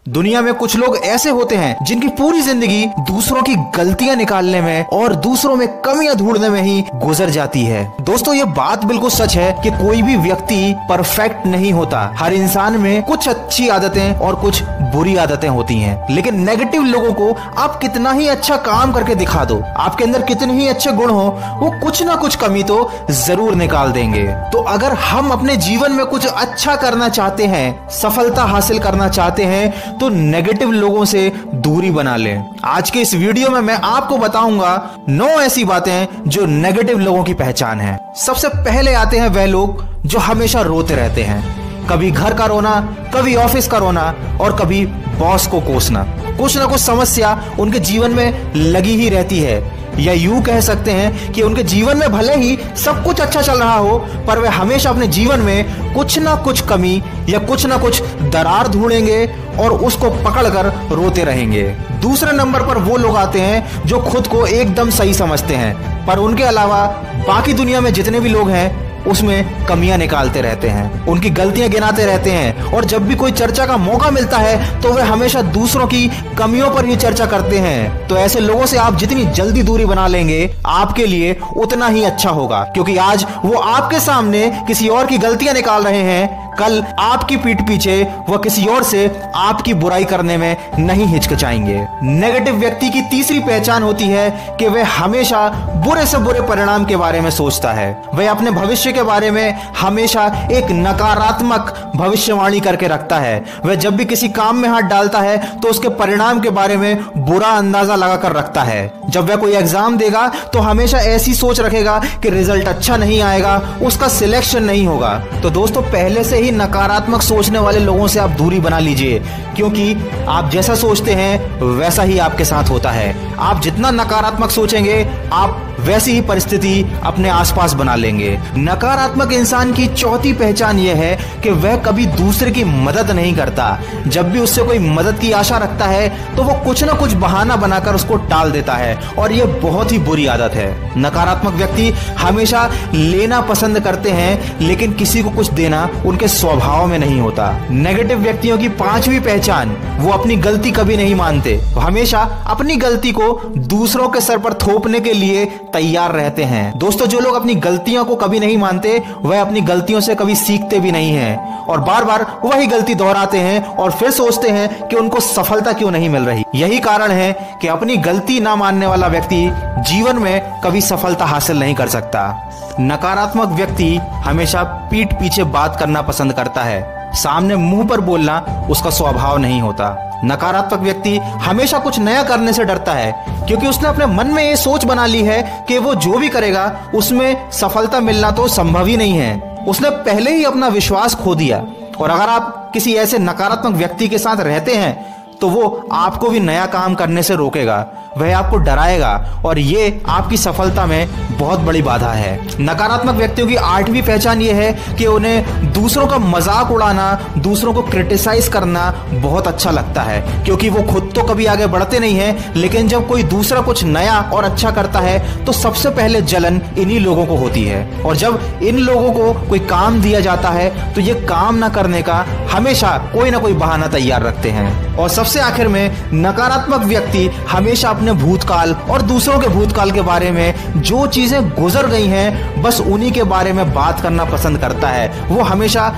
दुनिया में कुछ लोग ऐसे होते हैं जिनकी पूरी जिंदगी दूसरों की गलतियां निकालने में और दूसरों में कमियां ढूंढने में ही गुजर जाती है। दोस्तों, ये बात बिल्कुल सच है कि कोई भी व्यक्ति परफेक्ट नहीं होता। हर इंसान में कुछ अच्छी आदतें और कुछ बुरी आदतें होती हैं। लेकिन नेगेटिव लोगों को आप कितना ही अच्छा काम करके दिखा दो, आपके अंदर कितने ही अच्छे गुण हो, वो कुछ ना कुछ कमी तो जरूर निकाल देंगे। तो अगर हम अपने जीवन में कुछ अच्छा करना चाहते हैं, सफलता हासिल करना चाहते हैं, तो नेगेटिव लोगों से दूरी बना लें। आज के इस वीडियो में मैं आपको बताऊंगा 9 ऐसी बातें जो नेगेटिव लोगों की पहचान है। सबसे पहले आते हैं वह लोग जो हमेशा रोते रहते हैं। कभी घर का रोना, कभी ऑफिस का रोना और कभी बॉस को कोसना। कुछ ना कुछ समस्या उनके जीवन में लगी ही रहती है। या यूं कह सकते हैं कि उनके जीवन में भले ही सब कुछ अच्छा चल रहा हो, पर वे हमेशा अपने जीवन में कुछ ना कुछ कमी या कुछ ना कुछ दरार ढूंढेंगे और उसको पकड़कर रोते रहेंगे। दूसरे नंबर पर वो लोग आते हैं जो खुद को एकदम सही समझते हैं, पर उनके अलावा बाकी दुनिया में जितने भी लोग हैं उसमें कमियां निकालते रहते हैं, उनकी गलतियां गिनाते रहते हैं। और जब भी कोई चर्चा का मौका मिलता है तो वे हमेशा दूसरों की कमियों पर ही चर्चा करते हैं। तो ऐसे लोगों से आप जितनी जल्दी दूरी बना लेंगे, आपके लिए उतना ही अच्छा होगा, क्योंकि आज वो आपके सामने किसी और की गलतियां निकाल रहे हैं, कल आपकी पीठ पीछे वह किसी और से आपकी बुराई करने में नहीं हिचकिचाएंगे। नेगेटिव व्यक्ति की तीसरी पहचान होती है कि वह हमेशा बुरे से बुरे परिणाम के बारे में सोचता है। वह अपने भविष्य के बारे में हमेशा एक नकारात्मक भविष्यवाणी करके रखता है। वह जब भी किसी काम में हाथ डालता है तो उसके परिणाम के बारे में बुरा अंदाजा लगाकर रखता है। जब वह कोई एग्जाम देगा तो हमेशा ऐसी सोच रखेगा कि रिजल्ट अच्छा नहीं आएगा, उसका सिलेक्शन नहीं होगा। तो दोस्तों, पहले से ही नकारात्मक सोचने वाले लोगों से आप दूरी बना लीजिए, क्योंकि आप जैसा सोचते हैं वैसा ही आपके साथ होता है। आप जितना नकारात्मक सोचेंगे, आप वैसी ही परिस्थिति अपने आसपास बना लेंगे। नकारात्मक इंसान की चौथी पहचान यह है कि वह कभी दूसरे की मदद नहीं करता। जब भी उससे कोई मदद की आशा रखता है तो वो कुछ ना कुछ बहाना बनाकर उसको टाल देता है, और यह बहुत ही बुरी आदत है। नकारात्मक व्यक्ति हमेशा लेना पसंद करते हैं, लेकिन किसी को कुछ देना उनके स्वभाव में नहीं होता। नेगेटिव व्यक्तियों की पांचवी पहचान, वो अपनी गलती कभी नहीं मानते। वो हमेशा अपनी गलती को दूसरों के सर पर थोपने के लिए तैयार रहते हैं। दोस्तों, जो लोग अपनी गलतियों को कभी नहीं मानते, वह अपनी गलतियों से कभी सीखते भी नहीं हैं और बार बार वही गलती दोहराते हैं और फिर सोचते हैं कि उनको सफलता क्यों नहीं मिल रही। यही कारण है कि अपनी गलती ना मानने वाला व्यक्ति जीवन में कभी सफलता हासिल नहीं कर सकता। नकारात्मक व्यक्ति हमेशा पीठ पीछे बात करना पसंद करता है, सामने मुंह पर बोलना उसका स्वभाव नहीं होता। नकारात्मक व्यक्ति हमेशा कुछ नया करने से डरता है, क्योंकि उसने अपने मन में ये सोच बना ली है कि वो जो भी करेगा उसमें सफलता मिलना तो संभव ही नहीं है। उसने पहले ही अपना विश्वास खो दिया। और अगर आप किसी ऐसे नकारात्मक व्यक्ति के साथ रहते हैं तो वो आपको भी नया काम करने से रोकेगा, वह आपको डराएगा, और ये आपकी सफलता में बहुत बड़ी बाधा है। नकारात्मक व्यक्तियों की आठवीं पहचान ये है कि उन्हें दूसरों का मजाक उड़ाना, दूसरों को क्रिटिसाइज करना बहुत अच्छा लगता है, क्योंकि वो खुद तो कभी आगे बढ़ते नहीं है, लेकिन जब कोई दूसरा कुछ नया और अच्छा करता है तो सबसे पहले जलन इन्हीं लोगों को होती है। और जब इन लोगों को कोई काम दिया जाता है तो ये काम ना करने का हमेशा कोई ना कोई बहाना तैयार रखते हैं। और सबसे आखिर में, नकारात्मक व्यक्ति हमेशा अपने भूतकाल और दूसरों के भूतकाल के बारे में जो चीजें गुजर गई हैं, बस उन्हीं के बारे में बात करना पसंद करता है। वो हमेशा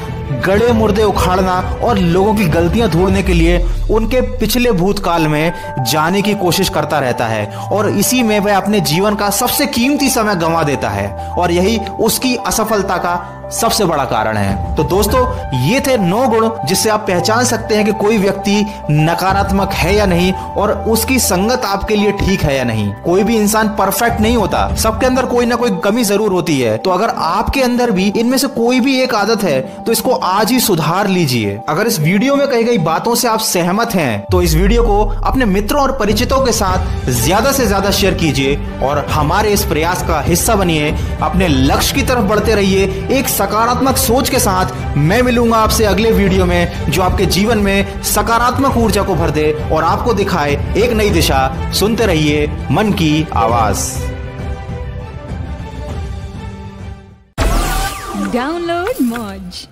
गड़े मुर्दे उखाड़ना और लोगों की गलतियां ढूंढने के लिए उनके पिछले भूतकाल में जाने की कोशिश करता रहता है, और इसी में वह अपने जीवन का सबसे कीमती समय गंवा देता है, और यही उसकी असफलता का सबसे बड़ा कारण है। तो दोस्तों, ये थे 9 गुण जिससे आप पहचान सकते हैं कि कोई व्यक्ति नकारात्मक है या नहीं, और उसकी संगत आपके लिए ठीक है या नहीं। कोई भी इंसान परफेक्ट नहीं होता, सबके अंदर कोई ना कोई कमी जरूर होती है। तो अगर आपके अंदर भी इनमें से कोई भी एक आदत है तो इसको आज ही सुधार लीजिए। अगर इस वीडियो में कही गई बातों से आप सहमत हैं तो इस वीडियो को अपने मित्रों और परिचितों के साथ ज्यादा से ज्यादा शेयर कीजिए और हमारे इस प्रयास का हिस्सा बनिए। अपने लक्ष्य की तरफ बढ़ते रहिए एक सकारात्मक सोच के साथ। मैं मिलूंगा आपसे अगले वीडियो में जो आपके जीवन में सकारात्मक ऊर्जा को भर दे और आपको दिखाए एक नई दिशा। सुनते रहिए मन की आवाज। डाउनलोड मौज।